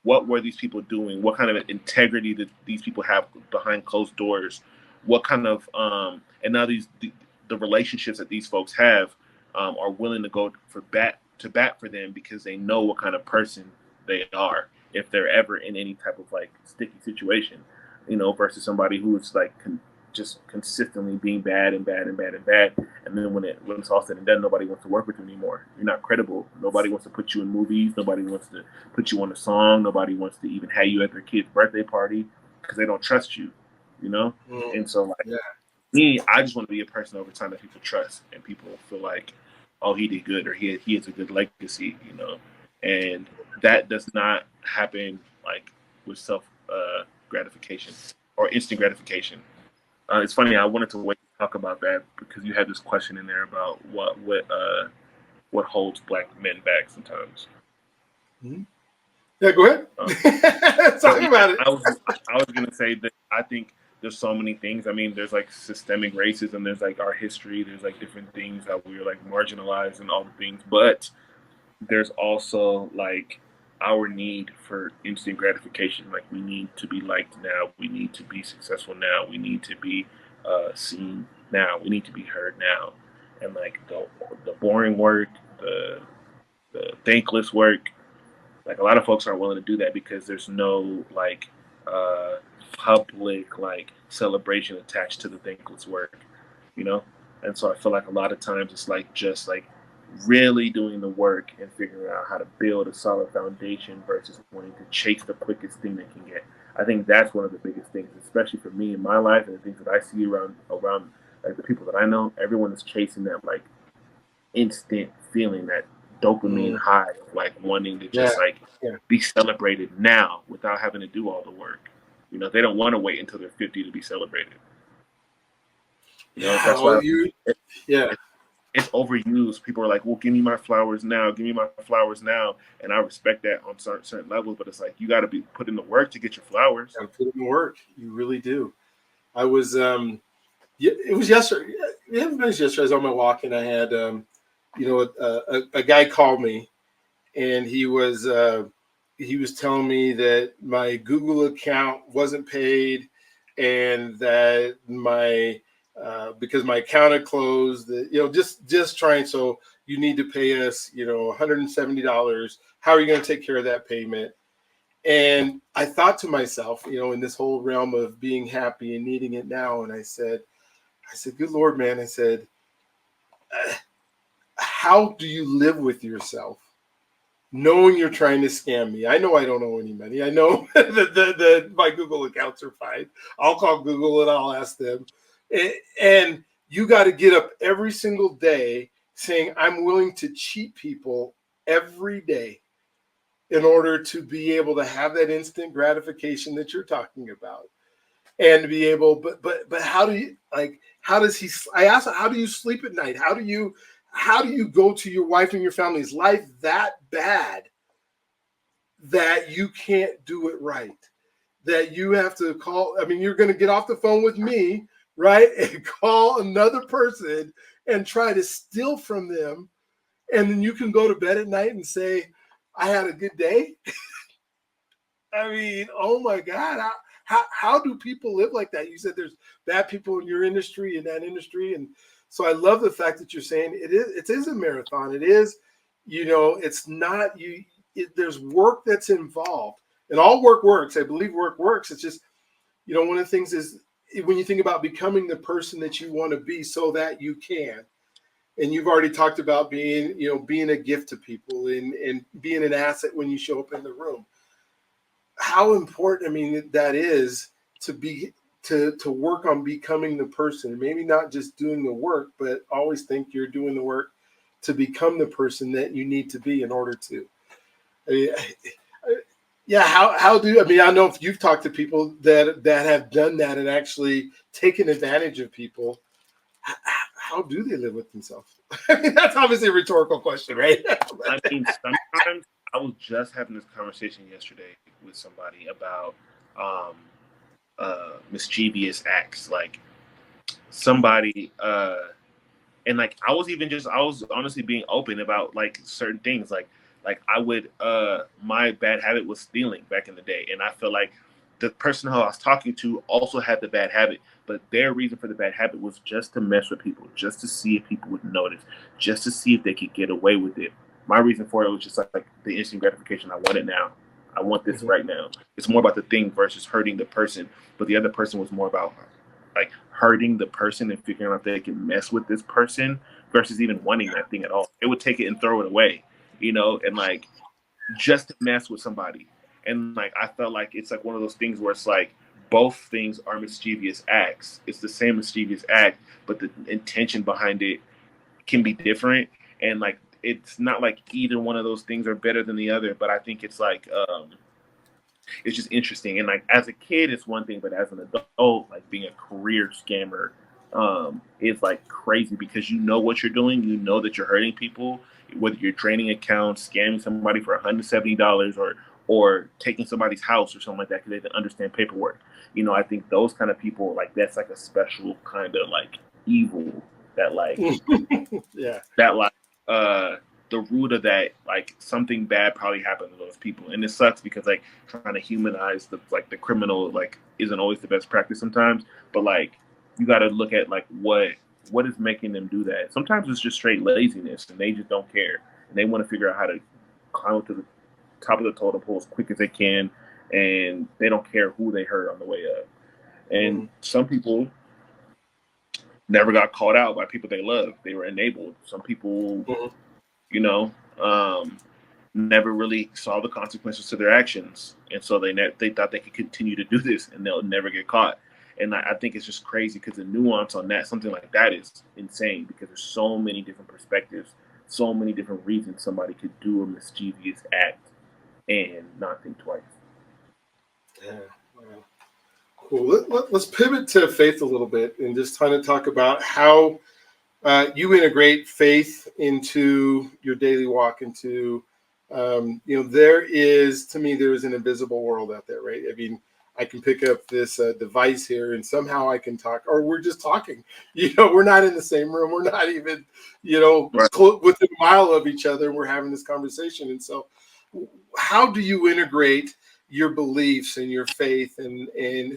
what were these people doing? What kind of integrity did these people have behind closed doors? What kind of and now the relationships that these folks have are willing to go for bat for them because they know what kind of person they are if they're ever in any type of like sticky situation, you know, versus somebody who is like just consistently being bad and bad and bad and bad, and then when it's all said and done, nobody wants to work with you anymore. You're not credible. Nobody wants to put you in movies. Nobody wants to put you on a song. Nobody wants to even have you at their kid's birthday party because they don't trust you, you know. Mm. And so like Yeah. me, I just want to be a person over time that people trust and people feel like, oh, he did good or he has a good legacy, you know. And that does not happen like with self gratification or instant gratification. It's funny. I wanted to wait to talk about that because you had this question in there about what holds black men back sometimes. Mhm. Yeah, go ahead. Um, so Talk yeah, about it. I was gonna say that I think there's so many things. I mean, there's like systemic racism. There's like our history. There's like different things that we're like marginalized and all the things. But there's also like our need for instant gratification. Like we need to be liked now. We need to be successful now. We need to be seen now. We need to be heard now. And like the boring work, the thankless work, like a lot of folks aren't willing to do that because there's no like uh, public like celebration attached to the thankless work, you know. And so I feel like a lot of times it's like just like really doing the work and figuring out how to build a solid foundation versus wanting to chase the quickest thing they can get. I think that's one of the biggest things, especially for me in my life and the things that I see around like the people that I know. Everyone is chasing that like instant feeling, that dopamine Mm. high of like wanting to Yeah. just like Yeah. be celebrated now without having to do all the work. You know, they don't want to wait until they're 50 to be celebrated. You know, Yeah. that's Well, why you. it, Yeah. it, it's overused. People are like, "Well, give me my flowers now. Give me my flowers now," and I respect that on certain levels. But it's like you got to be put in the work to get your flowers. Got to put in the work. You really do. I was. It was yesterday. Yeah, it was yesterday. I was on my walk, and I had, a guy called me, and he was telling me that my Google account wasn't paid, and that my because my account had closed, that just trying. So you need to pay us, $170. How are you going to take care of that payment? And I thought to myself, in this whole realm of being happy and needing it now, and I said, good Lord, man. I said, how do you live with yourself knowing you're trying to scam me? I know I don't owe any money. I know that my Google accounts are fine. I'll call Google and I'll ask them. And you got to get up every single day saying, I'm willing to cheat people every day in order to be able to have that instant gratification that you're talking about. And to be able, but how do you, like, how does he, I asked, how do you sleep at night? How do you go to your wife and your family's life that bad that you can't do it right, that you have to call? I mean, you're going to get off the phone with me right? And call another person and try to steal from them. And then you can go to bed at night and say, I had a good day. I mean, oh my God. How do people live like that? You said there's bad people in your industry, in that industry. And so I love the fact that you're saying it is a marathon. It is, it's not there's work that's involved, and all work works. I believe work works. It's just, one of the things is when you think about becoming the person that you want to be so that you can, and you've already talked about being a gift to people and being an asset when you show up in the room. How important, I mean, that is to be to work on becoming the person, maybe not just doing the work, but always think you're doing the work to become the person that you need to be in order to. I mean, yeah, how do, I mean, I know if you've talked to people that have done that and actually taken advantage of people, how do they live with themselves? I mean, that's obviously a rhetorical question, right? I mean, sometimes I was just having this conversation yesterday with somebody about um, mischievous acts, like somebody, and like I was honestly being open about like certain things, like I would, my bad habit was stealing back in the day, and I feel like the person who I was talking to also had the bad habit, but their reason for the bad habit was just to mess with people, just to see if people would notice, just to see if they could get away with it. My reason for it was just like the instant gratification. I want it now. I want this right now. It's more about the thing versus hurting the person. But the other person was more about like hurting the person and figuring out if they can mess with this person versus even wanting that thing at all. They would take it and throw it away, and like just to mess with somebody. And like I felt like it's like one of those things where it's like both things are mischievous acts. It's the same mischievous act, but the intention behind it can be different. And like it's not like either one of those things are better than the other, but I think it's like it's just interesting. And like as a kid, it's one thing, but as an adult, like being a career scammer is like crazy because you know what you're doing. You know that you're hurting people, whether you're draining accounts, scamming somebody for $170, or taking somebody's house or something like that because they didn't understand paperwork. I think those kind of people, like that's like a special kind of like evil that like Yeah. that like uh the root of that, like something bad probably happened to those people, and it sucks because like trying to humanize the criminal like isn't always the best practice sometimes, but like you got to look at like what is making them do that. Sometimes it's just straight laziness and they just don't care and they want to figure out how to climb up to the top of the totem pole as quick as they can, and they don't care who they hurt on the way up. And some people never got caught out by people they love. They were enabled. Some people, you know, um, never really saw the consequences to their actions, and so they thought they could continue to do this, and they'll never get caught. And I think it's just crazy because the nuance on that, something like that, is insane because there's so many different perspectives, so many different reasons somebody could do a mischievous act and not think twice. Yeah. Wow. Cool. Let's pivot to faith a little bit and just kind of talk about how you integrate faith into your daily walk. Into there is, to me, there is an invisible world out there, right? I mean, I can pick up this device here and somehow I can talk, or we're just talking. We're not in the same room. We're not even, Right. within a mile of each other. And we're having this conversation. And so, how do you integrate your beliefs and your faith and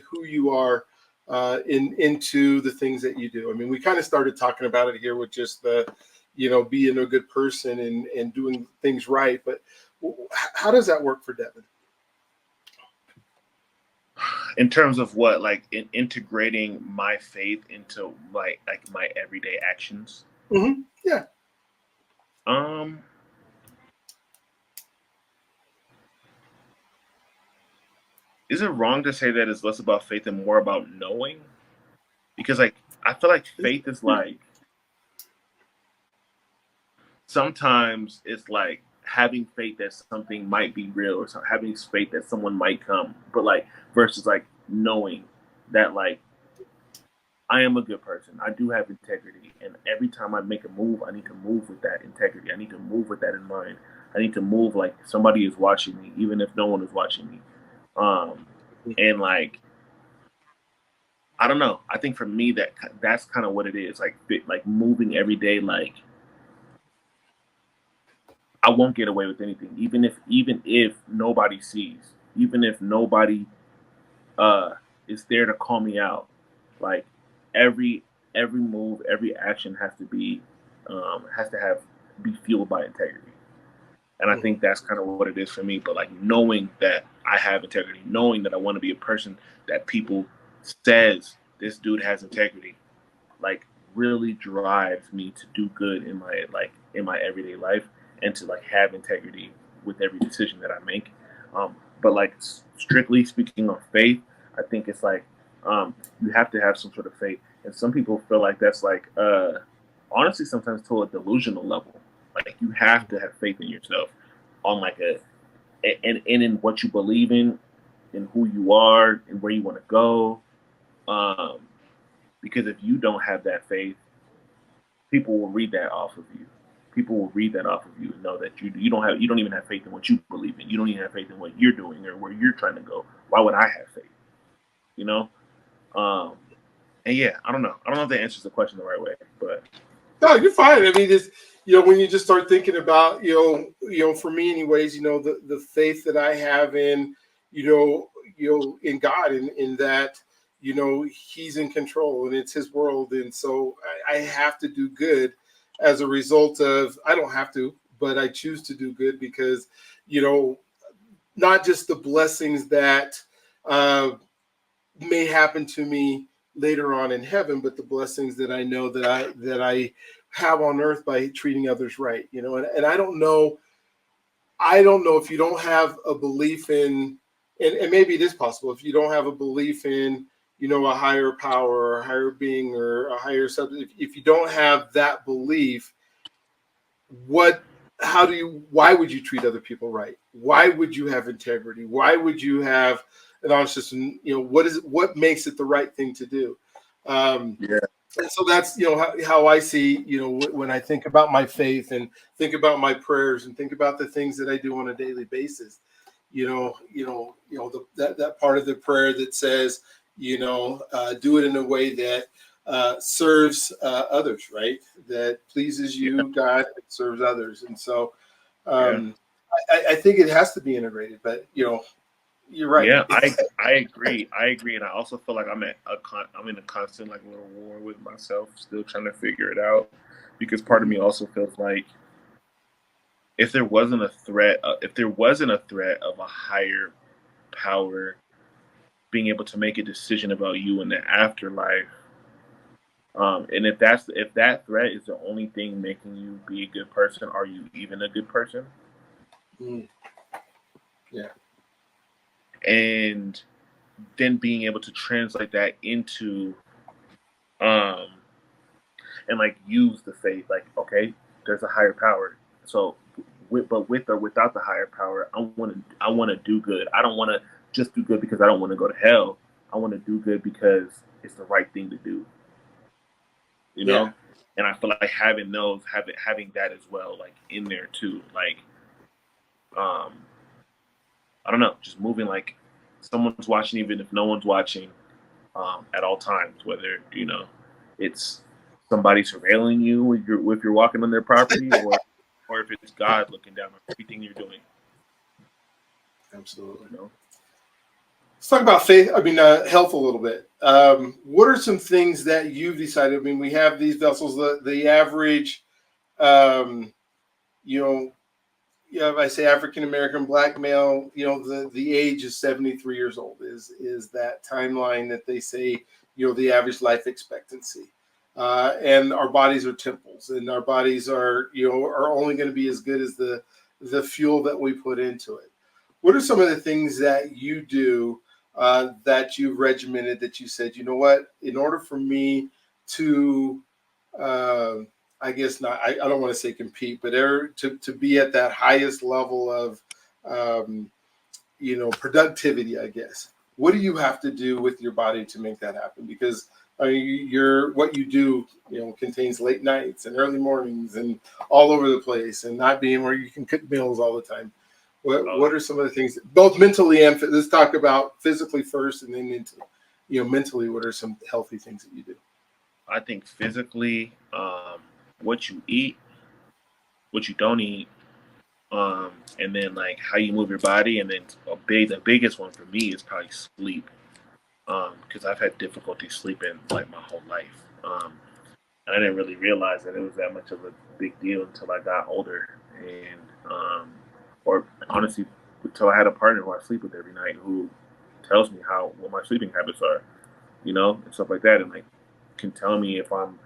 who you are into the things that you do? I mean, we kind of started talking about it here with just the, being a good person and doing things right. But how does that work for Devin? In terms of what, like in integrating my faith into like my everyday actions. Yeah. Um, is it wrong to say that it's less about faith and more about knowing? Because like I feel like faith is like sometimes it's like having faith that something might be real or having faith that someone might come, but like versus like knowing that like I am a good person. I do have integrity, and every time I make a move, I need to move with that integrity. I need to move with that in mind. I need to move like somebody is watching me, even if no one is watching me. Um, and like I don't know. I think for me that's kind of what it is. Like moving every day. Like I won't get away with anything, even if nobody sees, even if nobody is there to call me out. Like every every move, every action has to have be fueled by integrity. And I Mhm. think that's kind of what it is for me. But like knowing that I have integrity, knowing that I want to be a person that people says this dude has integrity, like really drives me to do good in my everyday life and to like have integrity with every decision that I make. But like strictly speaking on faith, I think it's like you have to have some sort of faith, and some people feel like that's like honestly sometimes to a delusional level. Like you have to have faith in yourself on like and in what you believe in who you are, and where you want to go. Um, because if you don't have that faith, people will read that off of you. People will read that off of you and know that you don't even have faith in what you believe in. You don't even have faith in what you're doing or where you're trying to go. Why would I have faith? You know? Um, and yeah, I don't know. I don't know if that answers the question the right way, but No, you're fine. I mean, it's, when you just start thinking about, for me, anyways, the faith that I have in, in God, in that, He's in control and it's His world, and so I have to do good as a result of. I don't have to, but I choose to do good because, you know, not just the blessings that uh, may happen to me later on in heaven, but the blessings that I know that I have on earth by treating others right. And I don't know if you don't have a belief in, and maybe it is possible if you don't have a belief in, a higher power or a higher being or a higher subject. If you don't have that belief, what why would you treat other people right? Why would you have integrity? Why would you have an honest system? What makes it the right thing to do? um yeah, and so that's how I see, when I think about my faith and think about my prayers and think about the things that I do on a daily basis. That part of the prayer that says, do it in a way that serves others, right? That pleases yeah, you, God, and serves others. And so yeah. um, I think it has to be integrated. But you're right. Yeah, I agree. I agree, and I also feel like I'm in a constant like little war with myself, still trying to figure it out. Because part of me also feels like if there wasn't a threat of a higher power being able to make a decision about you in the afterlife, and if that threat is the only thing making you be a good person, are you even a good person? Mm, yeah. And then being able to translate that into um and like use the faith like okay, there's a higher power, so with or without the higher power, I want to do good. I don't want to just do good because I don't want to go to hell. I want to do good because it's the right thing to do, you Yeah. know. And I feel like having that as well, like in there too, like um I don't know, just moving like someone's watching even if no one's watching, at all times, whether it's somebody surveilling you if you're walking on their property, or if it's God looking down on everything you're doing. Absolutely. You know, Let's talk about faith. I mean, health a little bit. What are some things that you've decided? I mean, we have these vessels. The average, um, you know, if I say African American black male, the age is 73 years old. Is that timeline that they say? The average life expectancy. And our bodies are temples, and our bodies are only going to be as good as the fuel that we put into it. What are some of the things that you do that you've regimented that you said, what, in order for me to, uh, I guess not, I don't want to say compete, but to be at that highest level of, productivity, I guess. What do you have to do with your body to make that happen? Because I mean, what you do, contains late nights and early mornings and all over the place, and not being where you can cook meals all the time. What oh, are some of the things, both mentally and let's talk about physically first, and then mentally. mentally, what are some healthy things that you do? I think physically, what you eat, what you don't eat, and then like how you move your body, and then the biggest one for me is probably sleep, because I've had difficulty sleeping like my whole life, and I didn't really realize that it was that much of a big deal until I got older, and or honestly, until I had a partner who I sleep with every night who tells me how what my sleeping habits are, and stuff like that, and like can tell me if I'm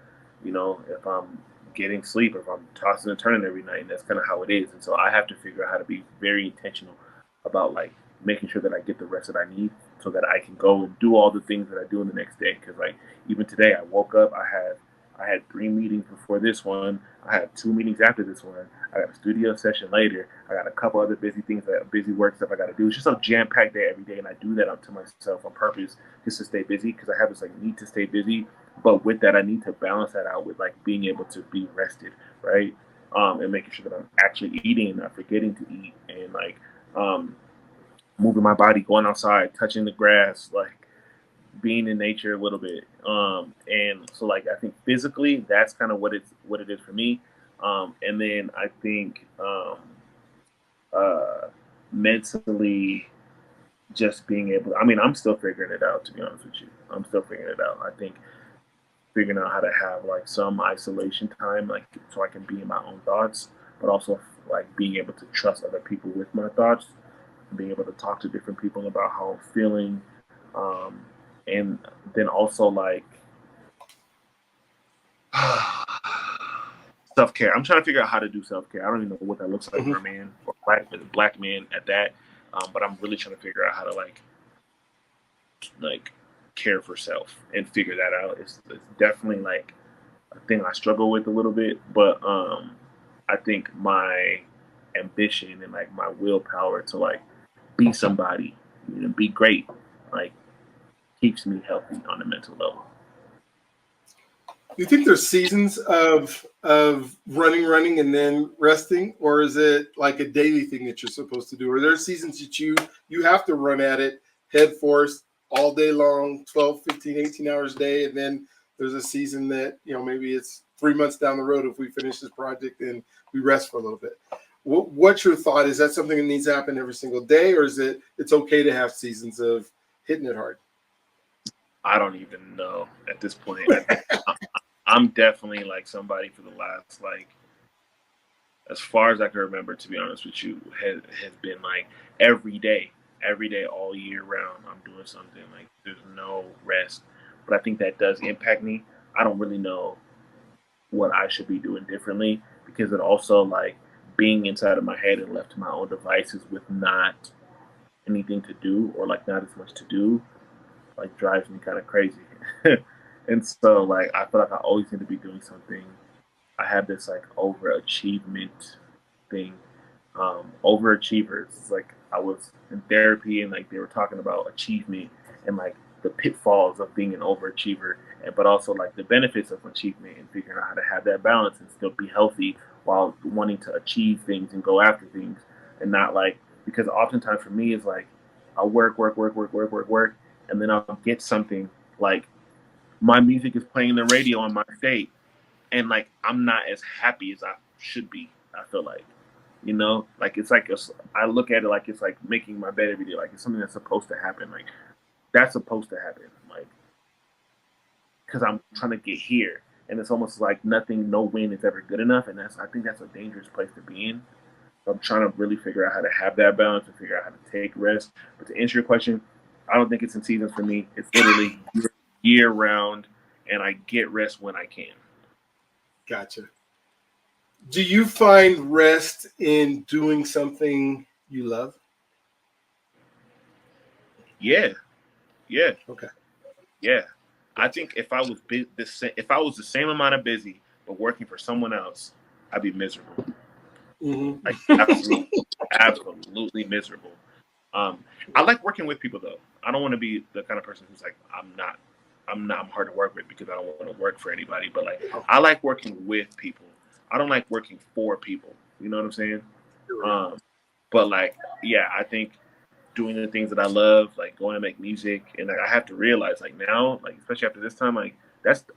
getting sleep or if I'm tossing and turning every night, and that's kind of how it is. And so I have to figure out how to be very intentional about like making sure that I get the rest that I need so that I can go and do all the things that I do in the next day. Because like even today, I woke up, I had 3 meetings before this one. I had 2 meetings after this one. I got a studio session later. I got a couple other busy work stuff I got to do. It's just a jam packed day every day, and I do that up to myself on purpose just to stay busy because I have this like need to stay busy. But with that, I need to balance that out with like being able to be rested, right? And making sure that I'm actually eating and not forgetting to eat, and like um, moving my body, going outside, touching the grass, like being in nature a little bit. And so like I think physically that's kind of what it is for me. And then I think uh, mentally just being able. I mean, I'm still figuring it out. To be honest with you, I'm still figuring it out. I think figuring out how to have like some isolation time, like so I can be in my own thoughts, but also like being able to trust other people with my thoughts, being able to talk to different people about how I'm feeling, um, and then also like self care. I'm trying to figure out how to do self care. I don't even know what that looks like for a Mm-hmm. man or black man at that, but I'm really trying to figure out how to like care for self and figure that out. It's definitely like a thing I struggle with a little bit, but I think my ambition and like my willpower to like be somebody, be great, like keeps me healthy on the mental level. Do you think there's seasons of running and then resting, or is it like a daily thing that you're supposed to do? Or there seasons that you have to run at it head force all day long, 12, 15, 18 hours a day, and then there's a season that maybe it's 3 months down the road if we finish this project and we rest for a little bit. What's your thought? Is that something that needs to happen every single day, or is it's okay to have seasons of hitting it hard? I don't even know at this point. I'm definitely like somebody for the last like as far as I can remember, to be honest with you, has been like every day, every day, all year round. I'm doing something like there's no rest, but I think that does impact me. I don't really know what I should be doing differently because it also like being inside of my head and left to my own devices with not anything to do or like not as much to do like drives me kind of crazy. And so like I feel like I always need to be doing something. I have this like overachievement thing. Overachievers. It's like I was in therapy and like they were talking about achievement and like the pitfalls of being an overachiever, and but also like the benefits of achievement and figuring out how to have that balance and still be healthy while wanting to achieve things and go after things and not like because oftentimes for me it's like I'll work, and then I'll get something like my music is playing the radio on my state and like I'm not as happy as I should be. I feel like, like it's like I look at it like it's like making my bed every day. Like it's something that's supposed to happen. Like that's supposed to happen. Like because I'm trying to get here, and it's almost like nothing, no win is ever good enough, and I think that's a dangerous place to be in. So I'm trying to really figure out how to have that balance and figure out how to take rest. But to answer your question, I don't think it's in seasons for me. It's literally year round, and I get rest when I can. Gotcha. Do you find rest in doing something you love? Yeah, yeah, Okay, yeah. I gotcha. think if I was if I was the same amount of busy but working for someone else, I'd be miserable. Like Mm-hmm. absolutely miserable. Um, I like working with people though. I don't want to be the kind of person who's like I'm hard to work with because I don't want to work for anybody. But like I like working with people. I don't like working for people. You know what I'm saying? Um, but like yeah, I think doing the things that I love, like going to make music. And I have to realize, like now, like especially after this time, like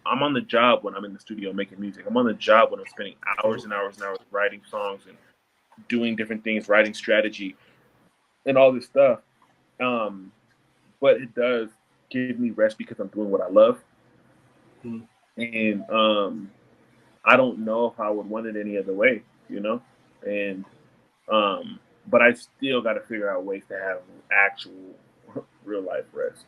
I'm on the job when I'm in the studio making music. I'm on the job when I'm spending hours and hours and hours writing songs and doing different things, writing strategy and all this stuff. Um, but it does give me rest because I'm doing what I love. Mm. And I don't know if I would want it any other way, you know? And but I still got to figure out ways to have actual real life rest,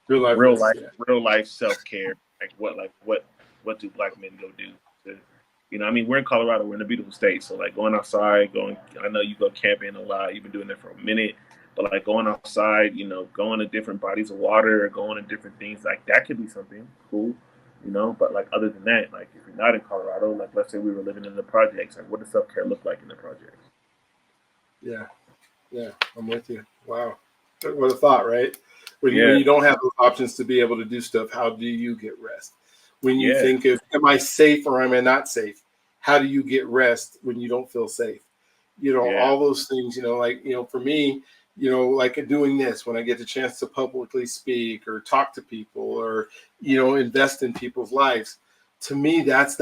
Real life rest, yeah. real life self care. What do Black men go do? To, I mean, we're in Colorado. We're in a beautiful state, so like going outside, going. I know you go camping a lot. You've been doing that for a minute, but like going outside, going to different bodies of water, or going to different things like that could be something cool. But like other than that, like if you're not in Colorado, like let's say we were living in the projects, like what does self care look like in the projects? Yeah, I'm with you. Wow, what a thought, right? When Yeah, you don't have those options to be able to do stuff, how do you get rest? When you yeah, think of, am I safe or am I not safe? How do you get rest when you don't feel safe? yeah, All those things, like, for me, like doing this, when I get the chance to publicly speak or talk to people or, invest in people's lives, to me, that's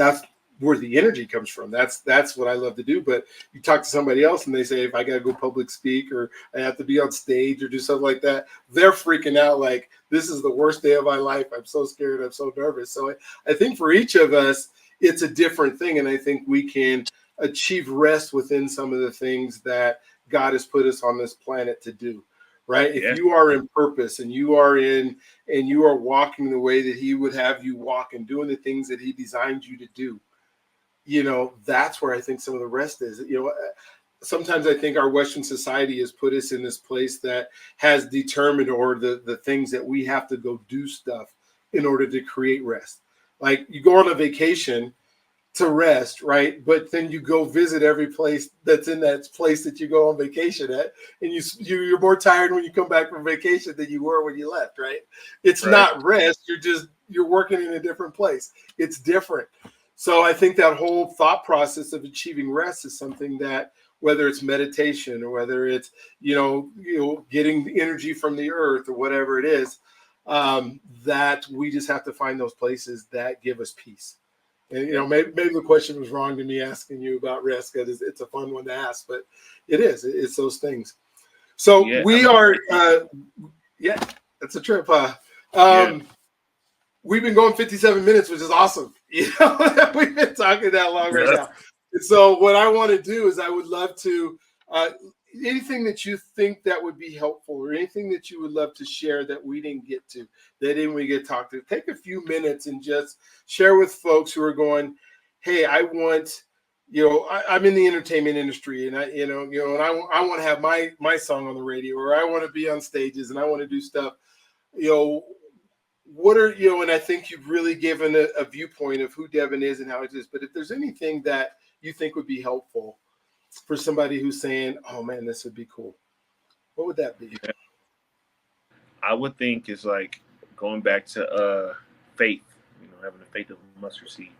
where the energy comes from. That's what I love to do. But you talk to somebody else and they say, if I got to go public speak or I have to be on stage or do something like that, they're freaking out. Like, this is the worst day of my life. I'm so scared. I'm so nervous. So I think for each of us, it's a different thing. And I think we can achieve rest within some of the things that God has put us on this planet to do. Right. If yeah, you are in purpose and you are walking the way that he would have you walk and doing the things that he designed you to do, that's where I think some of the rest is. Sometimes I think our Western society has put us in this place that has determined, or the things that we have to go do stuff in order to create rest. Like you go on a vacation to rest, right? But then you go visit every place that's in that place that you go on vacation at, and you're more tired when you come back from vacation than you were when you left, right? It's right. not rest. You're working in a different place. It's different. So I think that whole thought process of achieving rest is something that, whether it's meditation or whether it's getting the energy from the earth or whatever it is, that we just have to find those places that give us peace. And maybe the question was wrong to me asking you about rest, because it's a fun one to ask, but it is. It's those things. So Yeah, I we mean, are, yeah, that's a trip. yeah, We've been going 57 minutes, which is awesome. We've been talking that long right yeah, now. And so what I want to do is I would love to, anything that you think that would be helpful or anything that you would love to share that we didn't get to, that didn't we get talked to, take a few minutes and just share with folks who are going, hey, I want, I'm in the entertainment industry, and and I want to have my song on the radio, or I want to be on stages and I want to do stuff, what are, and I think you've really given a viewpoint of who Devin is and how it is. But if there's anything that you think would be helpful for somebody who's saying, oh man, this would be cool, what would that be? yeah. I would think is like going back to faith, having the faith of a mustard seed.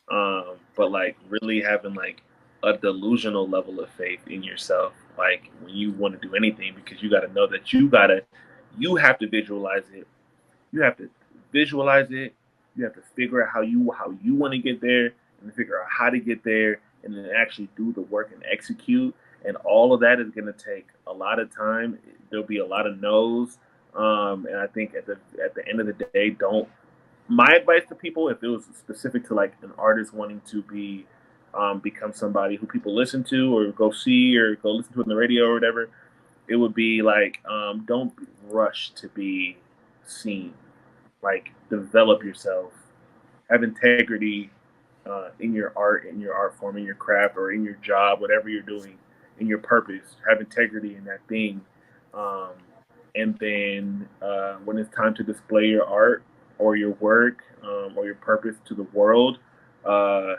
But like really having like a delusional level of faith in yourself, like when you want to do anything, because you got to know that you have to visualize it. You have to visualize it. You have to figure out how you want to get there, and figure out how to get there, and then actually do the work and execute. And all of that is going to take a lot of time. There'll be a lot of no's. And I think at the end of the day, don't. My advice to people, if it was specific to like an artist wanting to become somebody who people listen to or go see or go listen to on the radio or whatever, it would be like, don't rush to be seen. Like develop yourself, have integrity in your art form, in your craft, or in your job, whatever you're doing, in your purpose. Have integrity in that thing, um, and then when it's time to display your art or your work or your purpose to the world, uh,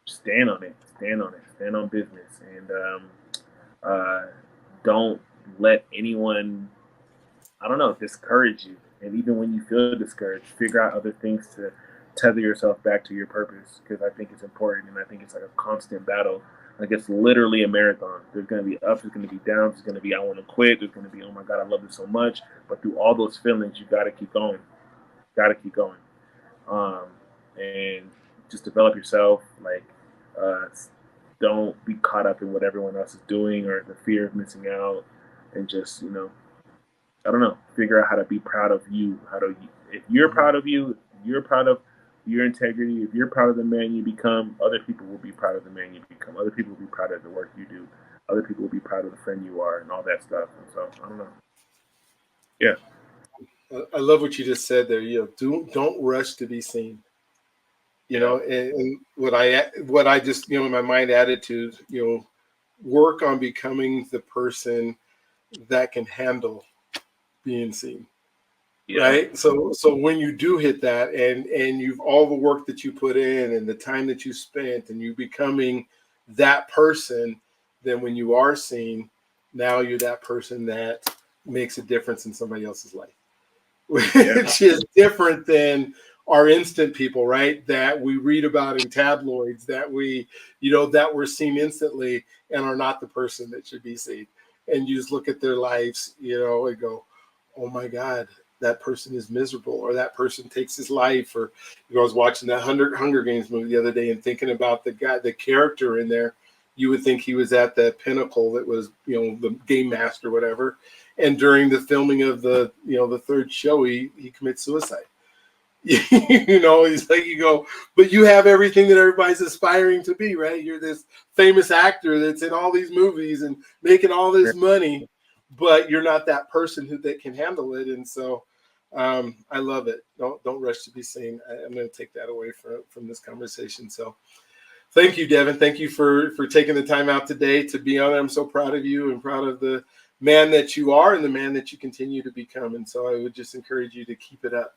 stand on it. Stand on it. Stand on business, and uh, don't let anyone, I don't know, discourage you. And even when you feel discouraged, figure out other things to tether yourself back to your purpose, because I think it's important, and I think it's like a constant battle Like it's literally a marathon. There's gonna be ups, there's gonna be downs, there's gonna be I want to quit, there's gonna be oh my god I love this so much. But through all those feelings, you gotta keep going. Gotta keep going. Um, and just develop yourself. Like uh, don't be caught up in what everyone else is doing or the fear of missing out, and just I don't know, figure out how to be proud of you. How to if you're proud of you, if you're proud of your integrity, if you're proud of the man you become, other people will be proud of the man you become. Other people will be proud of the work you do. Other people will be proud of the friend you are and all that stuff. And so I don't know. Yeah. I love what you just said there. Don't rush to be seen. And what I just in my mind added to work on becoming the person that can handle being seen. Yeah. Right. So when you do hit that and you've all the work that you put in and the time that you spent and you becoming that person, then when you are seen, now you're that person that makes a difference in somebody else's life, which is different than our instant people, right? That we read about in tabloids, that that we're seen instantly and are not the person that should be seen. And you just look at their lives, and go, oh my God, that person is miserable, or that person takes his life. Or I was watching that Hunger Games movie the other day and thinking about the character in there. You would think he was at the pinnacle that was, the game master, whatever. And during the filming of the third show, he commits suicide. He's like, you go, but you have everything that everybody's aspiring to be, right? You're this famous actor that's in all these movies and making all this money, but you're not that person that can handle it. And so I love it. Don't rush to be seen. I'm going to take that away from this conversation. So thank you, Devin. Thank you for taking the time out today to be on it. I'm so proud of you and proud of the man that you are and the man that you continue to become. And so I would just encourage you to keep it up.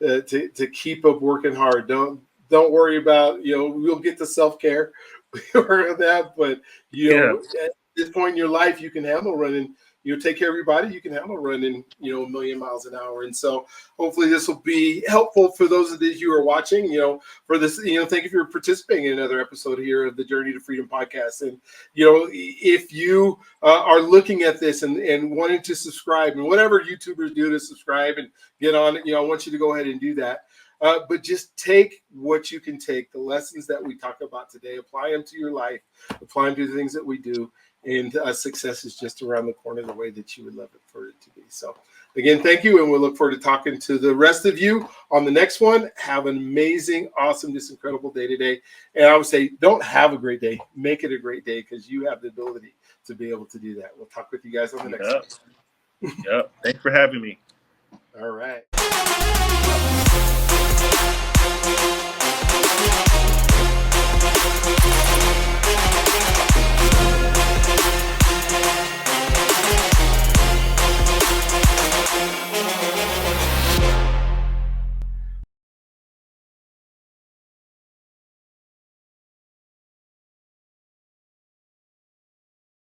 To keep up working hard. Don't worry about, we'll get to self-care or that, but at this point in your life, you can handle running, take care of your body, you can handle running, a million miles an hour. And so hopefully this will be helpful for those of you who are watching, for this, thank you for participating in another episode here of the Journey to Freedom podcast. And, if you are looking at this and wanting to subscribe, and whatever YouTubers do to subscribe and get on it, I want you to go ahead and do that. But just take what you can take, the lessons that we talk about today, apply them to your life, apply them to the things that we do. And success is just around the corner the way that you would love it for it to be. So again, thank you. And we'll look forward to talking to the rest of you on the next one. Have an amazing, awesome, just incredible day today. And I would say, don't have a great day. Make it a great day because you have the ability to be able to do that. We'll talk with you guys on the next one. Yep. Thanks for having me. All right.